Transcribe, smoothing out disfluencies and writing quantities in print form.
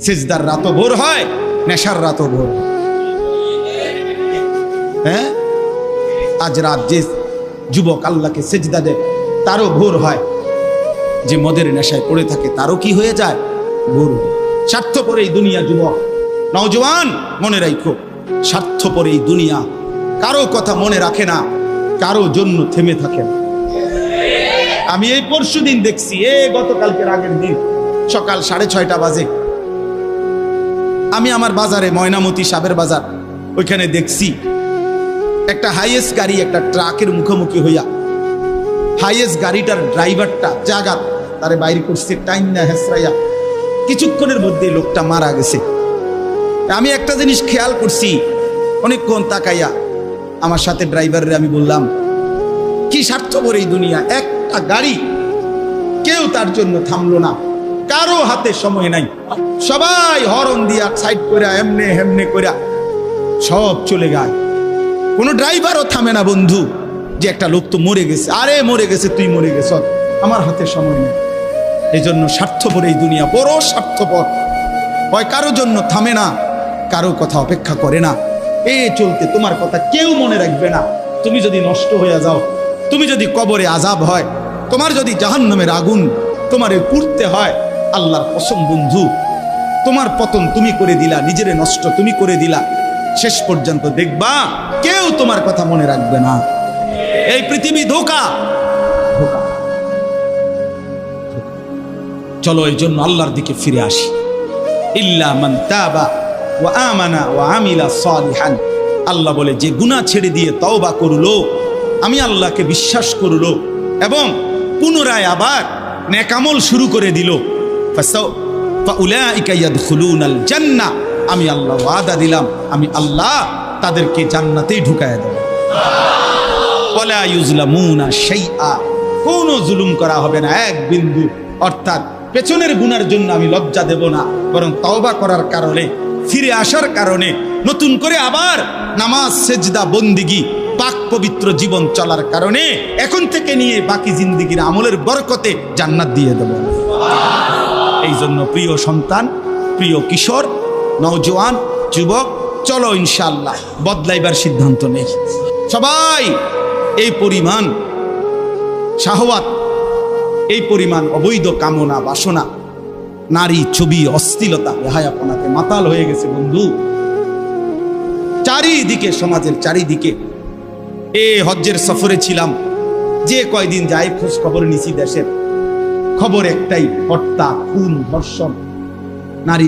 সিজদার রাতও ভোর হয়, নেশার রাতও ভোর। হ্যাঁ, আজ রাত যে যুবক আল্লাহকে সেজদা দেয় তারও ভোর হয়, যে মদের নেশায় পড়ে থাকে তারও কি হয়ে যায়, ভোর। স্বার্থপর এই দুনিয়া যুবক, নওজওয়ান মনে রাখো, স্বার্থপর এই দুনিয়া, কারো কথা মনে রাখে না, কারো জন্য থেমে থাকে না। আমি এই পরশুদিন দেখছি, গতকালকের আগের দিন সকাল 6:30 বাজে আমি আমার বাজারে, ময়নামতি সাবের বাজার, ওইখানে দেখছি একটা হাইয়েস্ট গাড়ি একটা ট্রাকের মুখোমুখি হইয়া, হাইয়েস্ট গাড়িটার ড্রাইভারটা জায়গা তারে বাইরে করছে টাইম না হেসরাইয়া, কিছুক্ষণের মধ্যে লোকটা মারা গেছে। আমি একটা জিনিস খেয়াল করছি, অনেকক্ষণ তাকাইয়া আমার সাথে ড্রাইভারের আমি বললাম, কি স্বার্থপর এই দুনিয়া, একটা গাড়ি কেউ তার জন্য থামলো না, কারো হাতে সময় নাই, সবাই হরন দিয়া সাইড করে এমনে হেমনে করে সব চলে যায়, কোনো ড্রাইভারও থামে না বন্ধু, যে একটা লোক তো মরে গেছে, আরে মরে গেছে, তুই মরে গেছ, আমার হাতে সময় নেই। এই জন্য স্বার্থপর এই দুনিয়া, বড় স্বার্থপর, হয় কারো জন্য থামে না, কারো কথা অপেক্ষা করে না। চলতে তোমার কথা কেউ মনে রাখবে না। তুমি যদি নষ্ট হয়ে যাও, তুমি যদি কবরে আযাব হয়, তোমার যদি জাহান্নামের আগুন তোমারে পুড়তে হয়, আল্লাহর কসম বন্ধু, তোমার পতন তুমি করে দিলা, নিজেরে নষ্ট তুমি করে দিলা, শেষ পর্যন্ত দেখবা কেউ তোমার কথা মনে রাখবে না। এই পৃথিবী ধোঁকা। চলো এই জন্য আল্লাহর দিকে ফিরে আসি। ইল্লা মান তাবা ওয়া আমানা ওয়া আমিলা সালিহান, আল্লাহ বলে যে গুনাহ ছেড়ে দিয়ে তওবা করলো, আমি আল্লাহকে বিশ্বাস করলো এবং পুনরায় আবার নেক আমল শুরু করে দিল, ফাউলাইকা ইয়াদখুলুনাল জান্নাহ, আমি আল্লাহ ওয়াদা দিলাম, আমি আল্লাহ তাদেরকে জান্নাতেই ঢুকায় দেব। ওয়ালা ইউজলামুনা শাইআ, কোনো জুলুম করা হবে না এক বিন্দু। অর্থাৎ পেছনের গুনার জন্য আমি লজ্জা দেব না, বরং তওবা করার কারণে, ফিরে আসার কারণে, নতুন করে আবার নামাজ সেজদা বন্দিগি পাক পবিত্র জীবন চলার কারণে এখন থেকে নিয়ে বাকি জিন্দেগির আমলের বরকতে জান্নাত দিয়ে দেব। এই জন্য প্রিয় সন্তান, প্রিয় কিশোর, নওজওয়ান, যুবক, চলো ইনশাআল্লাহ বদলাইবার সিদ্ধান্ত নেই। সবাই এই পরিমাণ শাহওয়াত, এই পরিমাণ অবৈধ কামনা বাসনা, নারী ছবি, অশ্লীলতা, বেহায়াপনাতে মাতাল হয়ে গেছে বন্ধু চারিদিকে, সমাজের চারিদিকে। হজ্জের সফরে ছিলাম, যে কয়দিন যাই খোঁজ খবর নিছি, দেশের খবর একটাই, হত্যা, খুন, ধর্ষণ, নারী